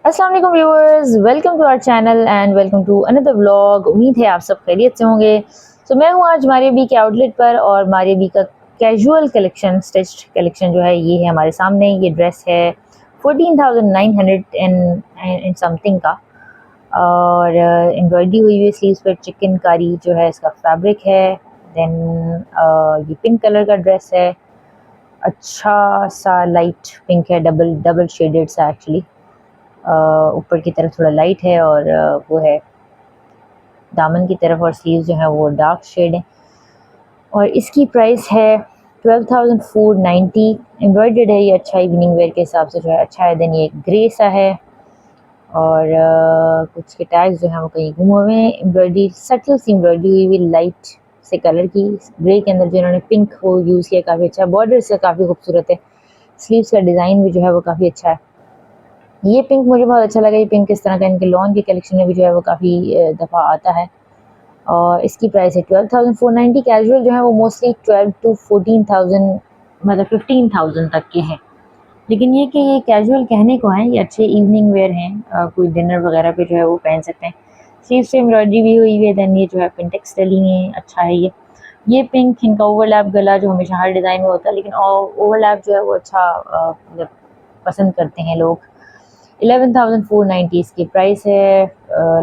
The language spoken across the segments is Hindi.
अस्सलाम वालेकुम viewers, welcome to our channel and welcome to another vlog. उम्मीद है आप सब खैरियत से होंगे। मैं हूँ आज मारिया के आउटलेट पर और मारिया का कैजुअल कलेक्शन, स्टिच्ड कलेक्शन जो है ये है हमारे सामने। ये ड्रेस है 14,900 एंड समथिंग का और एम्ब्रॉयडरी हुई हुई स्लीव्स पर चिकनकारी जो है इसका फैब्रिक है। देन ये पिंक कलर का ड्रेस है, अच्छा सा लाइट पिंक है, डबल डबल शेडेड सा एक्चुअली। ऊपर की तरफ थोड़ा लाइट है और वो है दामन की तरफ, और स्लीव जो है वो डार्क शेड है। और इसकी प्राइस है 12,490। एम्ब्रॉयडर्ड है ये, अच्छा इवनिंग वेयर के हिसाब से जो है अच्छा है। देन ये ग्रे सा है और कुछ के टैग्स जो हैं वो कहीं गुमे हुए हैं। एम्ब्रॉयडरी सटल सी एम्ब्रॉयडरी हुई हुई लाइट से कलर की, ग्रे के अंदर जो इन्होंने पिंक वो यूज़ किया, काफ़ी अच्छा। बॉर्डर से काफ़ी खूबसूरत है। स्लीव्स का डिज़ाइन भी जो है वो काफ़ी अच्छा है। ये पिंक मुझे बहुत अच्छा लगा। ये पिंक इस तरह का इनके लॉन के कलेक्शन में भी जो है वो काफ़ी दफ़ा आता है। और इसकी प्राइस है 12,490। कैजुअल जो है वो मोस्टली 12 to 14,000, मतलब 15,000 तक के हैं। लेकिन ये कि ये कैजुअल कहने को हैं, ये अच्छे इवनिंग वेयर हैं, कोई डिनर वगैरह पे जो है वो पहन सकते हैं। स्लीव से एम्ब्रॉयडरी भी हुई है। देन ये जो है पिंटेक्स डली है, अच्छा है ये पिंक इनका ओवरलैप गला जो हमेशा हर डिज़ाइन में होता है, लेकिन ओवरलैप जो है वो अच्छा मतलब पसंद करते हैं लोग। 11,490 इसकी प्राइस है।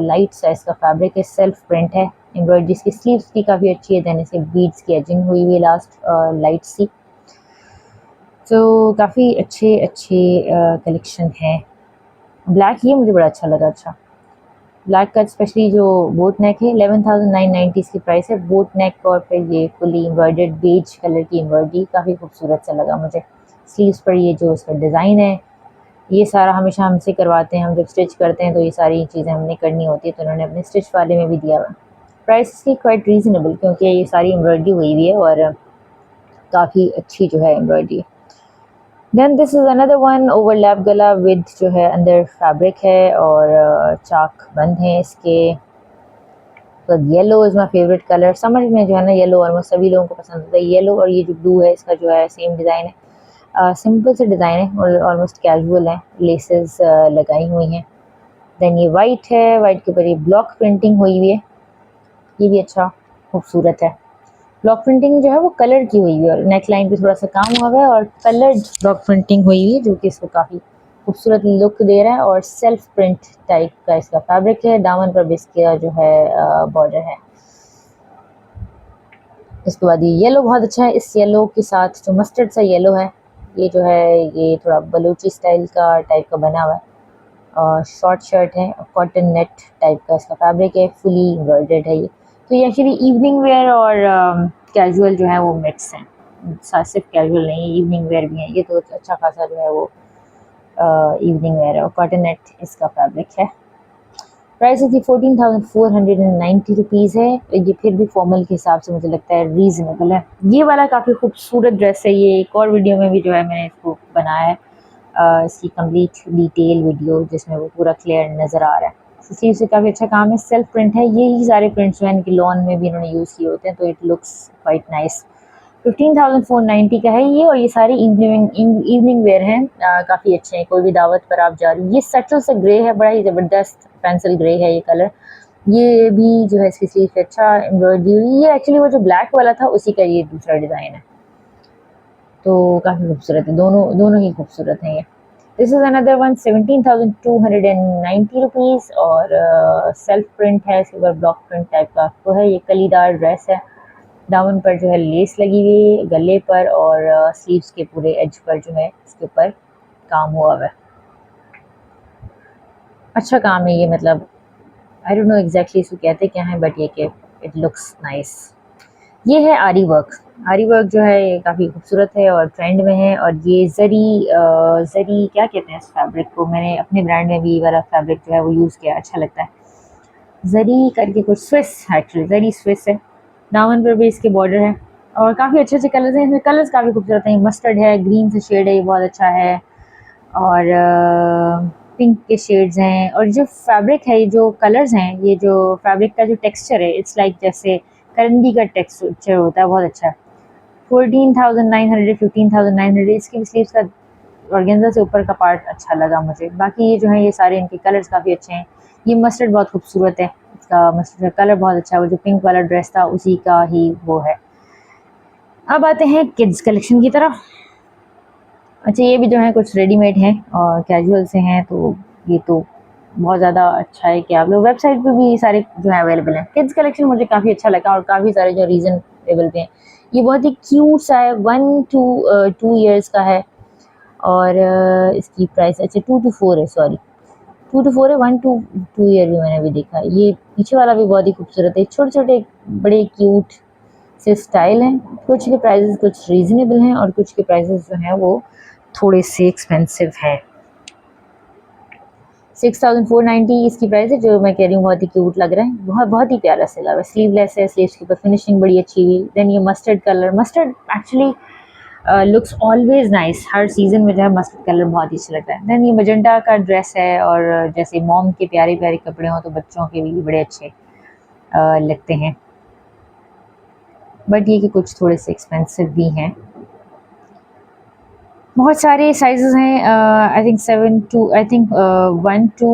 लाइट साइज का फैब्रिक है, सेल्फ प्रिंट है। एम्ब्रॉयडरी इसकी स्लीव्स भी काफ़ी अच्छी है। देन इसके बीड्स की एजिंग हुई हुई लास्ट लाइट सी। तो काफ़ी अच्छे अच्छे कलेक्शन है। ब्लैक ये मुझे बड़ा अच्छा लगा। अच्छा, ब्लैक का स्पेशली जो बोट नेक है, 11,990 इसकी प्राइस है। बोट नेक और फिर ये फुली एम्ब्रॉयडर्ड बेज कलर की एम्ब्रॉयडरी काफ़ी खूबसूरत सा लगा मुझे। स्लीव्स पर ये जो इसका डिज़ाइन है, ये सारा हमेशा हमसे करवाते हैं। हम जब स्टिच करते हैं तो ये सारी चीज़ें हमने करनी होती है, तो उन्होंने अपने स्टिच वाले में भी दिया हुआ। प्राइस इसकी क्वाइट रीज़नेबल, क्योंकि ये सारी एम्ब्रॉयडरी हुई हुई है और काफ़ी अच्छी जो है embroidery. Then this is another one, overlap गला विद जो है अंदर फैब्रिक है और चाक बंद है इसके। तो yellow is my favourite colour. Summer में जो है ना येलो ऑलमोस्ट सभी लोगों को पसंद होता है। येलो और ये जो ब्लू है इसका जो है सेम डिज़ाइन है। सिंपल से डिज़ाइन है और ऑलमोस्ट कैजुअल है, लेसेस लगाई हुई हैं। देन ये वाइट है, वाइट के ऊपर ये ब्लॉक प्रिंटिंग हुई हुई है, ये भी अच्छा खूबसूरत है। ब्लॉक प्रिंटिंग जो है वो कलर की हुई हुई है और नेक लाइन पे थोड़ा सा काम हुआ हुआ है और कलर्ड ब्लॉक प्रिंटिंग हुई हुई है, जो कि इसको काफ़ी खूबसूरत लुक दे रहा है। और सेल्फ प्रिंट टाइप का इसका फैब्रिक है। दामन पर भी इसका जो है बॉर्डर है। इसके बाद ये येलो बहुत अच्छा है। इस येलो के साथ जो मस्टर्ड सा येलो है, ये जो है ये थोड़ा बलूची स्टाइल का टाइप का बना हुआ है। और शॉर्ट शर्ट है, कॉटन नेट टाइप का इसका फैब्रिक है, फुली एम्ब्रॉयडर्ड है ये। तो ये एक्चुअली इवनिंग वेयर और कैजुअल जो है वो मिक्स हैं, सिर्फ कैजुअल नहीं, इवनिंग वेयर भी हैं। ये तो अच्छा खासा जो है वो इवनिंग वेयर है और कॉटन नेट इसका फैब्रिक है। प्राइस इसकी 14,490 रुपीज़ है। ये फिर भी फॉर्मल के हिसाब से मुझे लगता है रीज़नेबल है। ये वाला काफ़ी खूबसूरत ड्रेस है। ये एक और वीडियो में भी जो है मैंने इसको बनाया है, इसकी कंप्लीट डिटेल वीडियो जिसमें वो पूरा क्लियर नज़र आ रहा है। स्लीव से काफ़ी अच्छा काम है, सेल्फ प्रिंट है। यही सारे प्रिंट्स जो है इनके लॉन में भी इन्होंने यूज़ किए होते हैं, तो इट लुक्स क्वाइट नाइस। 15,490 का है ये। और ये सारी इवनिंग वेयर हैं, काफ़ी अच्छे हैं। कोई भी दावत पर आप जा रही, ये सटल से ग्रे है, बड़ा ही ज़बरदस्त पेंसिल ग्रे है ये कलर। ये भी जो है इसकी स्लीव पे अच्छा एम्ब्रॉयडरी, ये एक्चुअली वो जो ब्लैक वाला था उसी का ये दूसरा डिज़ाइन है। तो काफ़ी खूबसूरत है, दोनों दोनों ही खूबसूरत हैं ये। This is another one, 17,290 rupees और सेल्फ प्रिंट है, इसके ऊपर ब्लॉक प्रिंट टाइप का वो है। ये कलीदार ड्रेस है। दामन पर जो है लेस लगी हुई, गले पर और स्लीव्स के पूरे एज पर जो है इसके ऊपर काम हुआ हुआ है। अच्छा काम है ये, मतलब आई डोंट नो एग्जैक्टली इसको कहते क्या है, बट ये कि इट लुक्स नाइस। ये है आरी वर्क। आरी वर्क जो है ये काफ़ी खूबसूरत है और ट्रेंड में है। और ये जरी क्या कहते हैं इस फैब्रिक को, मैंने अपने ब्रांड में भी ये वाला फैब्रिक जो है वो यूज़ किया, अच्छा लगता है। जरी करके कुछ स्विस, एक्चुअली जरी स्विस है। दामन पर भी इसके बॉर्डर है और काफ़ी अच्छे अच्छे कलर्स हैं इसमें। कलर्स काफ़ी खूबसूरत हैं। मस्टर्ड है, ग्रीन से शेड है, ये बहुत अच्छा है। और पिंक के शेड्स हैं। और जो फैब्रिक है, ये जो कलर्स हैं, ये जो फैब्रिक का जो टेक्सचर है, इट्स लाइक जैसे करंदी का टेक्सचर होता है, बहुत अच्छा है। 14,900, 15,900 इसकी भी स्लीव्स का ऑर्गेन्जा से ऊपर का पार्ट अच्छा लगा मुझे। बाकी ये जो है ये सारे इनके कलर्स काफ़ी अच्छे हैं। ये मस्टर्ड बहुत खूबसूरत है, इसका मस्टर्ड का कलर बहुत अच्छा है, वो जो पिंक वाला ड्रेस था उसी का ही वो है। अब आते हैं किड्स कलेक्शन की तरफ। अच्छा, ये भी जो है कुछ रेडीमेड हैं और कैजुअल से हैं, तो ये तो बहुत ज़्यादा अच्छा है कि आप लोग वेबसाइट पे भी सारे जो है अवेलेबल हैं। किड्स कलेक्शन मुझे काफ़ी अच्छा लगा और काफ़ी सारे जो रीज़नेबल पे हैं। ये बहुत ही क्यूट सा है, 2 ईयर्स का है और इसकी प्राइस अच्छा 2 to 4 है, सॉरी 2 to 4 है, 1 to 2 ईयर भी मैंने अभी देखा है। ये पीछे वाला भी बहुत ही खूबसूरत है, छोटे-छोटे बड़े क्यूट से स्टाइल हैं। कुछ के प्राइसेस कुछ रीज़नेबल हैं और कुछ के प्राइसेस जो हैं वो थोड़े से एक्सपेंसिव हैं। 6490 इसकी प्राइस है, जो मैं कह रही हूँ बहुत ही क्यूट लग रहा है, बहुत बहुत ही प्यारा सिला हुआ है। स्लीवलेस है, स्लीव्स के ऊपर फिनिशिंग बड़ी अच्छी हुई। देन ये mustard colour, mustard actually looks always nice, हर सीजन में जो है मस्टर्ड कलर बहुत ही अच्छा लगता है। देन ये मजेंटा का ड्रेस है और जैसे मॉम के प्यारे प्यारे कपड़े हों तो बच्चों के भी बड़े अच्छे लगते हैं, बट ये कि कुछ थोड़े से एक्सपेंसिव भी हैं। बहुत सारे साइज़ेस हैं, I think 7 two I think 1 two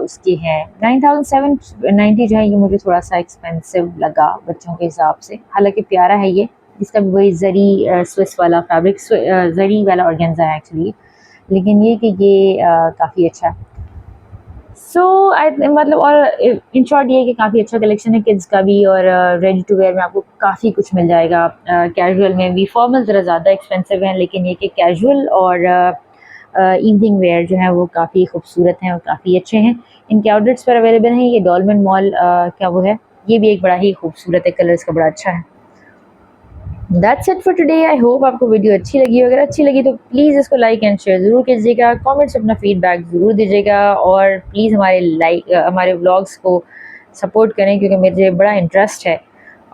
उसके हैं 9790 जो है, ये मुझे थोड़ा सा एक्सपेंसिव लगा बच्चों के हिसाब से। हालांकि प्यारा है ये, इसका भी वही जरी स्विस वाला फैब्रिक, जरी वाला ऑर्गेन्जा है एक्चुअली, लेकिन ये कि ये काफ़ी अच्छा है। सो मतलब और इन शॉर्ट ये कि काफ़ी अच्छा कलेक्शन है किड्स का भी, और रेडी टू वेयर में आपको काफ़ी कुछ मिल जाएगा। कैजुअल में भी, फॉर्मल ज़रा ज़्यादा एक्सपेंसिव हैं, लेकिन ये कि कैजुअल और इवनिंग वेयर जो है वो काफ़ी खूबसूरत हैं और काफ़ी अच्छे हैं। इनके आउटलेट्स पर अवेलेबल हैं। ये डॉलमेन मॉल क्या वो है, ये भी एक बड़ा ही खूबसूरत है, कलर्स का बड़ा अच्छा है। That's it for today. I hope आपको वीडियो अच्छी लगी। अगर अच्छी लगी तो प्लीज़ इसको लाइक एंड शेयर ज़रूर कीजिएगा, कमेंट्स अपना फीडबैक ज़रूर दीजिएगा और प्लीज़ हमारे व्लॉग्स को सपोर्ट करें, क्योंकि मुझे बड़ा इंटरेस्ट है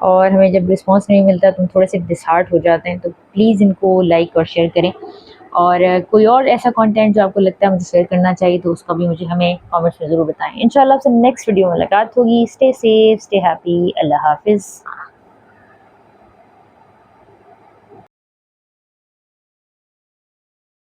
और हमें जब रिस्पांस नहीं मिलता तो हम थोड़े से डिसहार्ट हो जाते हैं। तो प्लीज़ इनको लाइक और शेयर करें, और कोई और ऐसा कंटेंट जो आपको लगता है मुझे शेयर करना चाहिए तो उसका भी मुझे हमें कमेंट्स में ज़रूर बताएं। इंशाल्लाह आपसे नेक्स्ट वीडियो में मुलाकात होगी। स्टे सेफ, स्टे हैप्पी, अल्लाह हाफिज़।